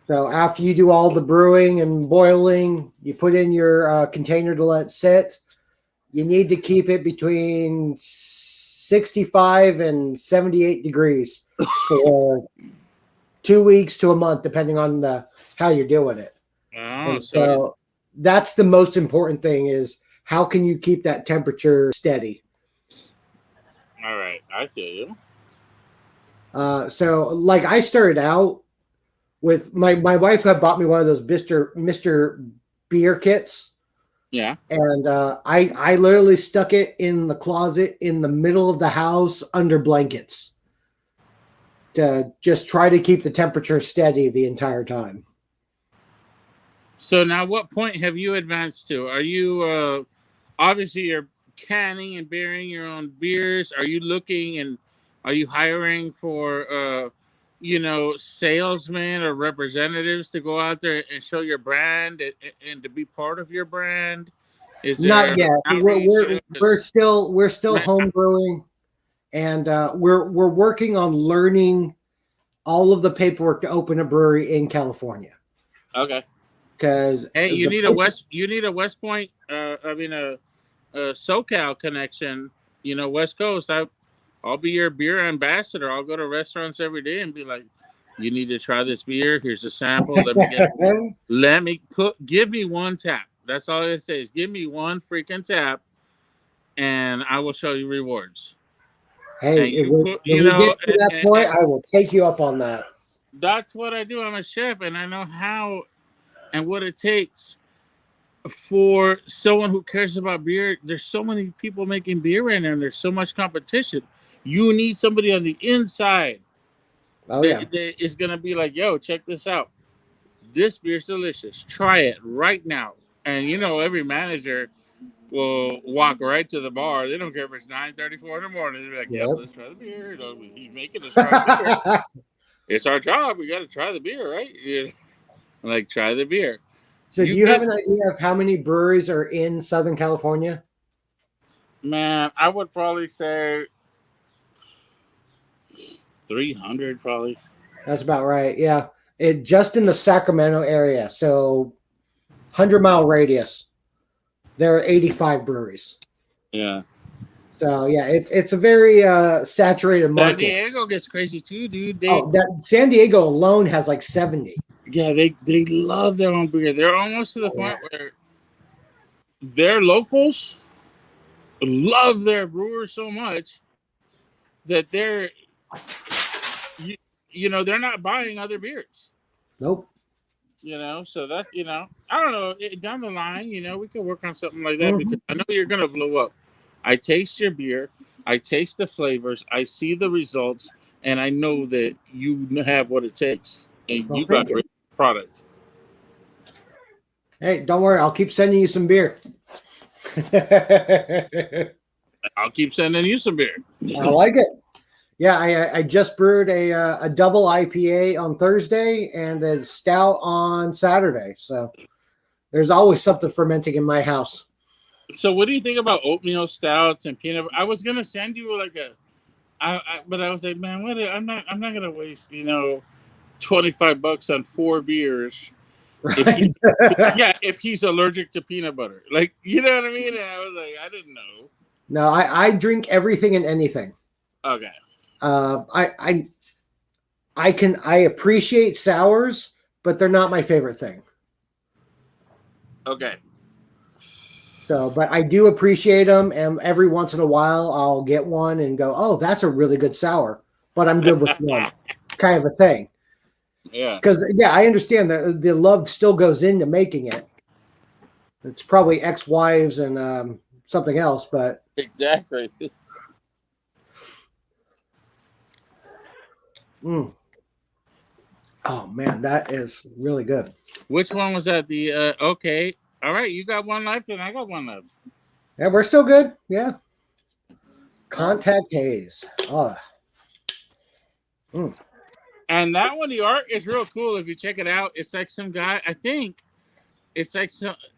So after you do all the brewing and boiling, you put in your container to let it sit. You need to keep it between 65 and 78 degrees for 2 weeks to a month, depending on how you're doing it. Oh, And so that's the most important thing is how can you keep that temperature steady? all right, I feel you. So like I started out with my wife had bought me one of those Mr. Beer kits. Yeah. And I literally stuck it in the closet in the middle of the house under blankets to just try to keep the temperature steady the entire time. So now, what point have you advanced to? Are you obviously you're canning and beering your own beers? Are you looking and are you hiring for salesmen or representatives to go out there and show your brand and to be part of your brand? Is there Not yet. outreach? We're still home brewing, and we're working on learning all of the paperwork to open a brewery in California. Okay. Because hey, you need a West Point. A SoCal connection. West Coast. I'll be your beer ambassador. I'll go to restaurants every day and be like, "You need to try this beer. Here's a sample. Give me one tap. That's all I say is give me one freaking tap, and I will show you rewards." Hey, when we get to that point, I will take you up on that. That's what I do. I'm a chef, and I know how and what it takes for someone who cares about beer. There's so many people making beer right now, and there's so much competition. You need somebody on the inside that is going to be like, yo, check this out. This beer's delicious. Try it right now. And every manager will walk right to the bar. They don't care if it's 9:34 in the morning. They'll be like, yep, let's try the beer. He's making us try the beer. It's our job. We got to try the beer, right? Like, try the beer. So do you have an idea of how many breweries are in Southern California? Man, I would probably say 300 probably. That's about right. Yeah. It just in the Sacramento area. So 100-mile radius. There are 85 breweries. Yeah. So yeah, it's a very saturated market. San Diego gets crazy too, dude. San Diego alone has like 70. Yeah, they love their own beer. They're almost to the point where their locals love their brewers so much that they're not buying other beers. Nope. So that's I don't know. Down the line, we could work on something like that because I know you're gonna blow up. I taste your beer, I taste the flavors, I see the results, and I know that you have what it takes, and you got a great product. Hey, don't worry, I'll keep sending you some beer. I'll keep sending you some beer. I like it. Yeah, I just brewed a double IPA on Thursday and a stout on Saturday. So there's always something fermenting in my house. So what do you think about oatmeal stouts and peanut butter? I was gonna send you like but I was like, man, I'm not gonna waste $25 on 4 beers. Right. If he's allergic to peanut butter, like, you know what I mean? And I was like, I didn't know. No, I drink everything and anything. Okay. I appreciate sours, but they're not my favorite thing. Okay. So, but I do appreciate them, and every once in a while I'll get one and go, oh, that's a really good sour, but I'm good with one, kind of a thing. Yeah. Because, I understand that the love still goes into making it. It's probably ex-wives and something else, but Exactly. Oh man, that is really good. Which one was that? The okay. All right, you got one left, and I got one left. Yeah, we're still good. Yeah. Contact haze. Oh. And that one, the art is real cool. If you check it out, it's like some guy. I think it's like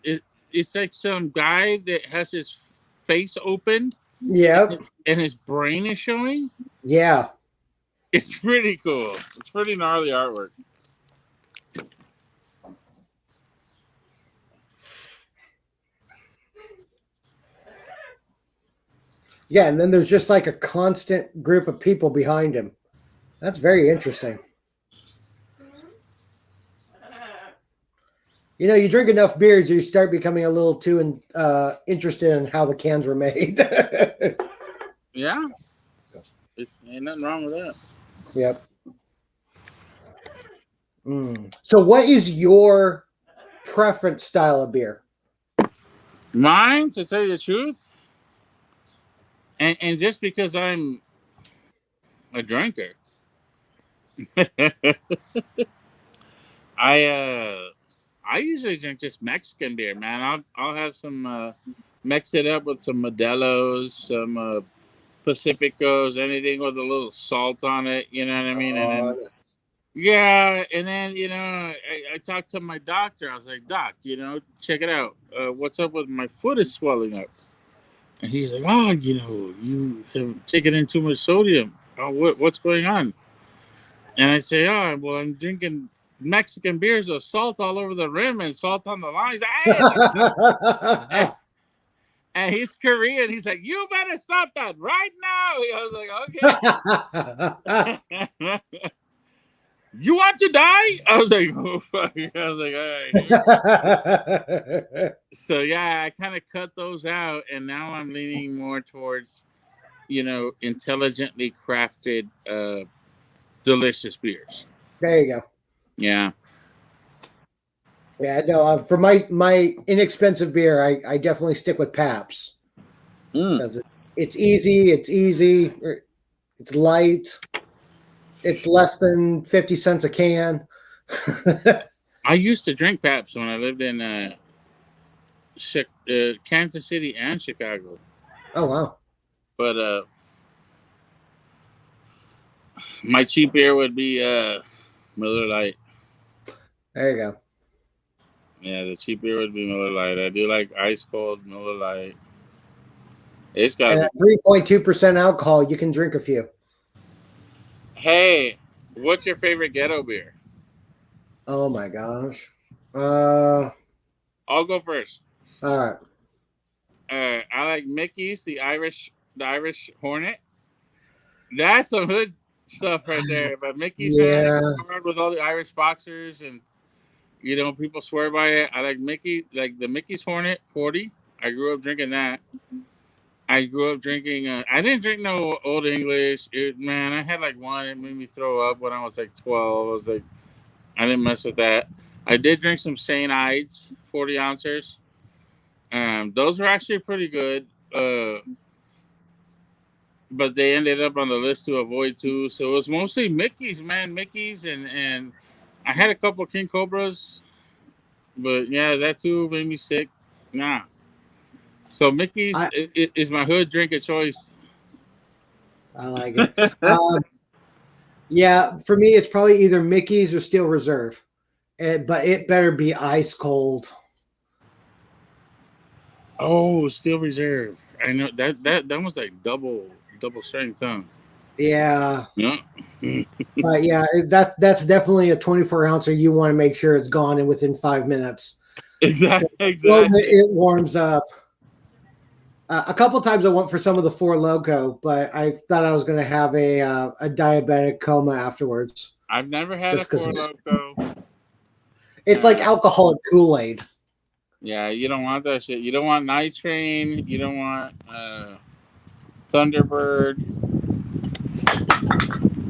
it's like some guy that has his face opened. Yep. And his brain is showing. Yeah. It's pretty cool. It's pretty gnarly artwork. Yeah, and then there's just like a constant group of people behind him. That's very interesting. You know, you drink enough beers, you start becoming a little too interested in how the cans were made. Yeah. Ain't nothing wrong with that. Yep. So what is your preference style of beer? Mine, to tell you the truth, and just because I'm a drinker, I usually drink just Mexican beer, man. I'll have some mix it up with some Modelo's, some Pacificos, anything with a little salt on it. You know what I mean? And then yeah, and then I talked to my doctor. I was like, Doc, check it out. What's up with my foot is swelling up? And he's like, oh, you have taken in too much sodium. Oh, what's going on? And I say, oh, well, I'm drinking Mexican beers with salt all over the rim and salt on the line. He's like, hey. And he's Korean. He's like, you better stop that right now. I was like, okay. You want to die? I was like, oh, fuck. I was like, all right. So, yeah, I kind of cut those out. And now I'm leaning more towards, intelligently crafted, delicious beers. There you go. Yeah. Yeah, no, for my inexpensive beer, I definitely stick with Pabst. It's easy, it's light, it's less than 50 cents a can. I used to drink Pabst when I lived in Kansas City and Chicago. Oh, wow. But my cheap beer would be Miller Lite. There you go. Yeah, the cheap beer would be Miller Lite. I do like ice cold Miller Lite. It's got at 3.2% alcohol. You can drink a few. Hey, what's your favorite Ghetto beer? Oh my gosh. I'll go first. All right. I like Mickey's, the Irish Hornet. That's some hood stuff right there. But Mickey's, man, it's hard with all the Irish boxers and people swear by it. I like the Mickey's Hornet 40. I grew up drinking that. I grew up drinking. I didn't drink no Old English. I had like one. It made me throw up when I was like 12. I was like, I didn't mess with that. I did drink some St. Ides 40 ounces. Those were actually pretty good. But they ended up on the list to avoid too. So it was mostly Mickey's, man. Mickey's and I had a couple King Cobras. But yeah, that too made me sick. Nah. So Mickey's is my hood drink of choice. I like it. Yeah, for me, it's probably either Mickey's or Steel Reserve, but it better be ice cold. Oh, Steel Reserve! I know that was like double strength, huh? Yeah. Yeah. But yeah, that's definitely a 24 ouncer. You want to make sure it's gone in within 5 minutes. Exactly. It warms up. A couple times I went for some of the Four Loko, but I thought I was going to have a diabetic coma afterwards. I've never had a Four Loko. It's like alcoholic Kool-Aid. Yeah, you don't want that shit. You don't want Night Train. You don't want Thunderbird.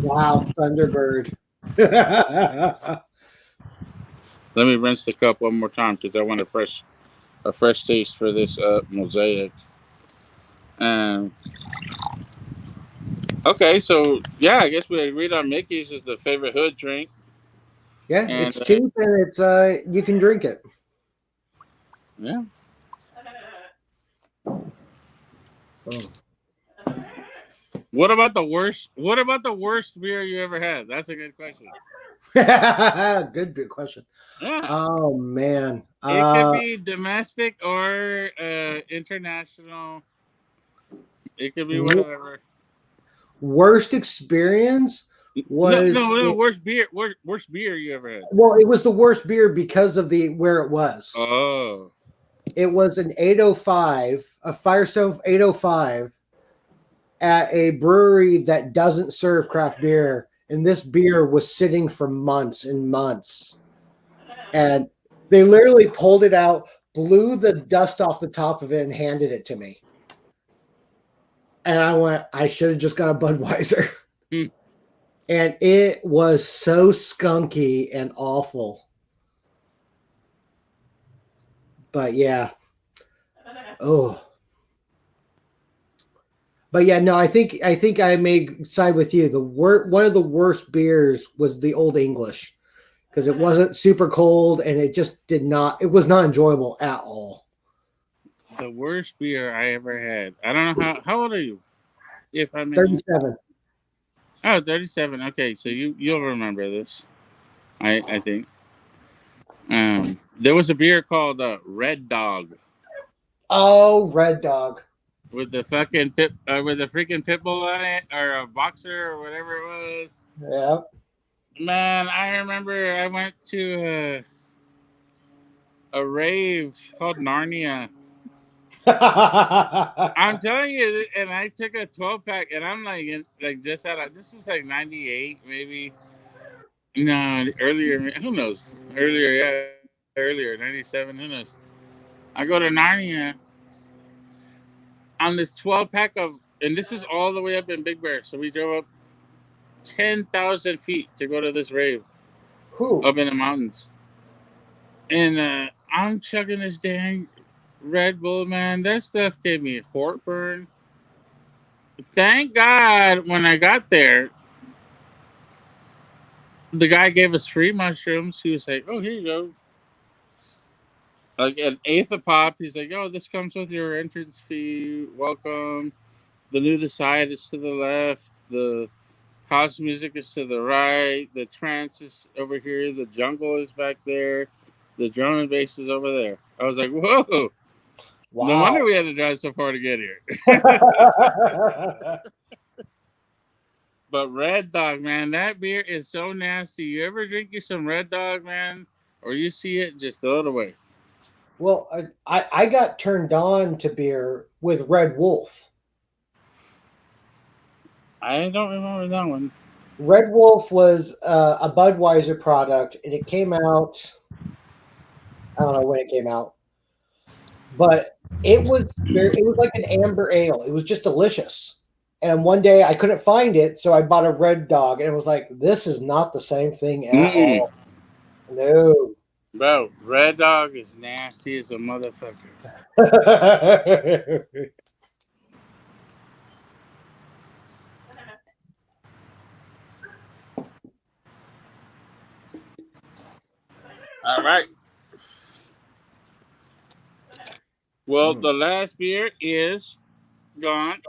Wow, Thunderbird. Let me rinse the cup one more time because I want a fresh a fresh taste for this mosaic. Um, okay, so yeah, I guess we agreed on Mickey's is the favorite hood drink. Yeah, And it's cheap and it's you can drink it. yeah. Oh. What about the worst? What about the worst beer you ever had? That's a good question. Good question. Yeah, Oh man. it could be domestic or international. It could be whatever. Worst experience No, was no, no. it, Worst beer you ever had. well, it was the worst beer because of the where it was. Oh, It was an 805, a Firestone 805 at a brewery that doesn't serve craft beer. And this beer was sitting for months and months. And they literally pulled it out, blew the dust off the top of it, and handed it to me. And I went, I should have just got a Budweiser. Hmm. And it was so skunky and awful. But yeah. Oh. But yeah, no, I think I may side with you. One of the worst beers was the Old English because it wasn't super cold and it just it was not enjoyable at all. the worst beer I ever had. I don't know how old are you? If I may. 37. Oh, 37. Okay, so you'll remember this. I think. There was a beer called Red Dog Oh, Red Dog. with the fucking with the freaking pit bull on it, or a boxer or whatever it was. Yeah. Man, I remember I went to a rave called Narnia. I'm telling you, and I took a 12 pack, and I'm like just out of this is like 98, maybe. No, earlier. Who knows? Earlier, yeah, earlier, 97. Who knows? I go to Narnia on this 12 pack of, and this is all the way up in Big Bear. So we drove up 10,000 feet to go to this rave up in the mountains. And I'm chugging this dang Red Bull, man. That stuff gave me heartburn. Thank God when I got there, the guy gave us free mushrooms. He was like, "Oh, here you go." Like an eighth a pop. He's like, "Oh, this comes with your entrance fee. Welcome. The nudist side is to the left. The house music is to the right. The trance is over here. The jungle is back there. The drum and bass is over there." I was like, "Whoa!" Wow. No wonder we had to drive so far to get here. But Red Dog, man, that beer is so nasty. You ever drink you some Red Dog, man, or you see it, just throw it away. Well, I got turned on to beer with Red Wolf. I don't remember that one. Red Wolf was a Budweiser product, and it came out. I don't know when it came out, but it was like an amber ale. It was just delicious. And one day I couldn't find it, so I bought a Red Dog, and it was like, this is not the same thing at all. No. Bro, Red Dog is nasty as a motherfucker. All right. Well, the last beer is gone.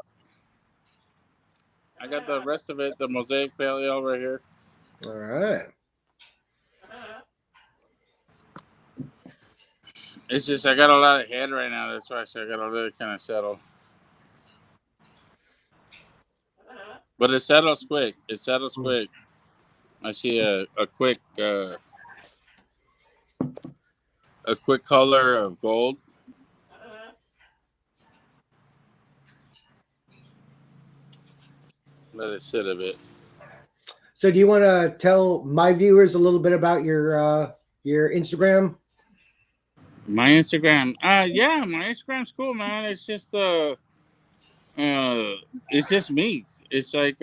I got the rest of it, the Mosaic Pale Ale right here. All right. It's just I got a lot of head right now. That's why I said I got to really kind of settle. But it settles quick. It settles quick. I see a quick color of gold. Let it sit a bit. So, do you want to tell my viewers a little bit about your Instagram? My Instagram, yeah, my Instagram's cool, man. It's just it's just me. It's like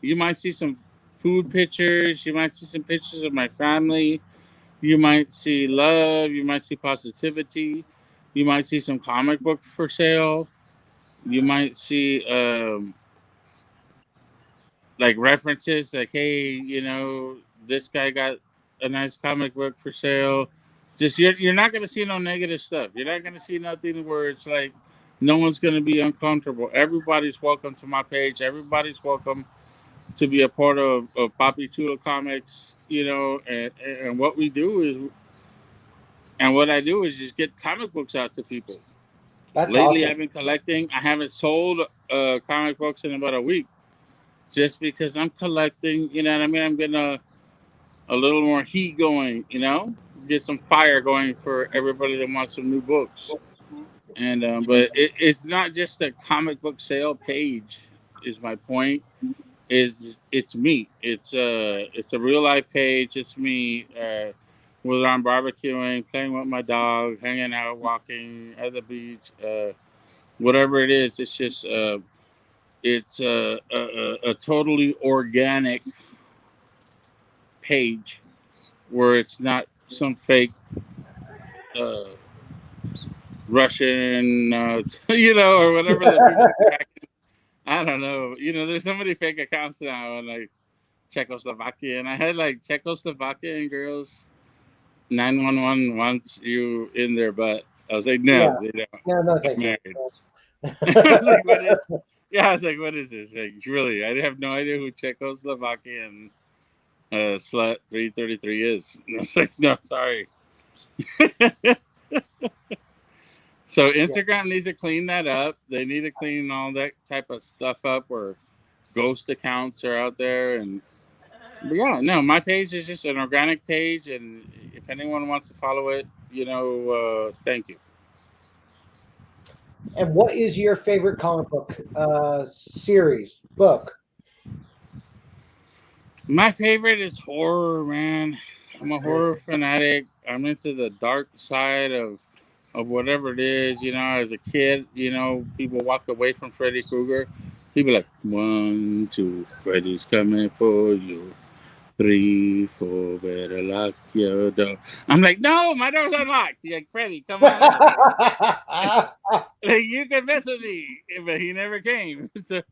you might see some food pictures, you might see some pictures of my family, you might see love, you might see positivity, You might see some comic books for sale. You might see like references, like, hey, this guy got a nice comic book for sale. Just you're not gonna see no negative stuff. You're not gonna see nothing where it's like no one's gonna be uncomfortable. Everybody's welcome to my page. Everybody's welcome to be a part of Papi Chulo Comics. And what we do is, and what I do is just get comic books out to people. That's Lately, awesome. I've been collecting. I haven't sold comic books in about a week, just because I'm collecting. You know what I mean? I'm getting a little more heat going. Get some fire going for everybody that wants some new books. And but it's not just a comic book sale page. Is my point? It's me. It's a real life page. It's me. Whether I'm barbecuing, playing with my dog, hanging out, walking at the beach, whatever it is, it's just it's a totally organic page where it's not some fake uh, Russian, or whatever the people. I don't know. There's so many fake accounts now, and like Czechoslovakia, and I had like Czechoslovakian girls 911 wants you in their butt. I was like, no, Yeah. they don't. No, I'm thank you. married. I was like, what is? Yeah, I was like, what is this? Like, really? I have no idea who Czechoslovakian slut 333 is. And I was like, no, sorry. So Instagram needs to clean that up. They need to clean all that type of stuff up where ghost accounts are out there. But yeah, no, my page is just an organic page, and if anyone wants to follow it, thank you. And what is your favorite comic book series book? My favorite is horror, man. I'm a horror fanatic. I'm into the dark side of whatever it is. As a kid, people walked away from Freddy Krueger. People like 1, 2, Freddy's coming for you. 3, 4, better lock your door. I'm like, no, my door's unlocked. He's like, Freddy, come on in. Like, you can mess with me, but he never came. So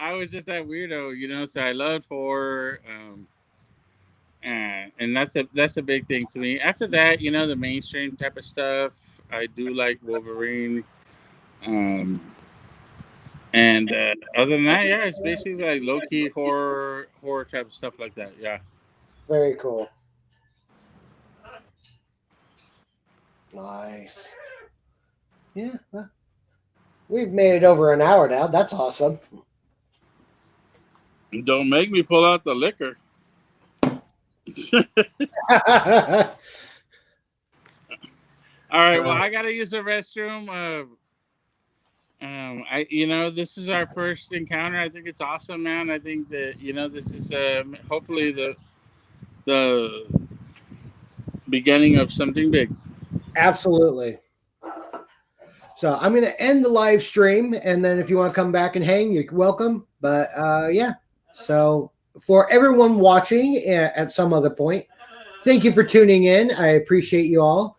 I was just that weirdo. So I loved horror. And that's a big thing to me. After that, the mainstream type of stuff, I do like Wolverine. Um, and other than that, yeah, it's basically like low key horror type of stuff like that. Yeah. Very cool. Nice. Yeah. We've made it over an hour now. That's awesome. Don't make me pull out the liquor. All right. Well, I gotta use the restroom. This is our first encounter. I think it's awesome, man. I think that this is hopefully the beginning of something big. Absolutely. So I'm going to end the live stream, and then if you want to come back and hang, you're welcome. But yeah, so for everyone watching at some other point, thank you for tuning in. I appreciate you all.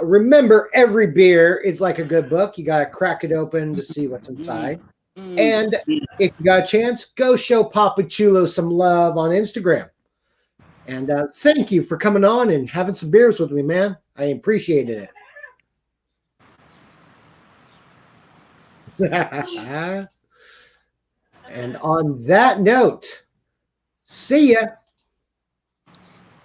Remember, every beer is like a good book. You got to crack it open to see what's inside. And if you got a chance, go show Papi Chulo some love on Instagram. And thank you for coming on and having some beers with me, man. I appreciated it. And on that note, see ya.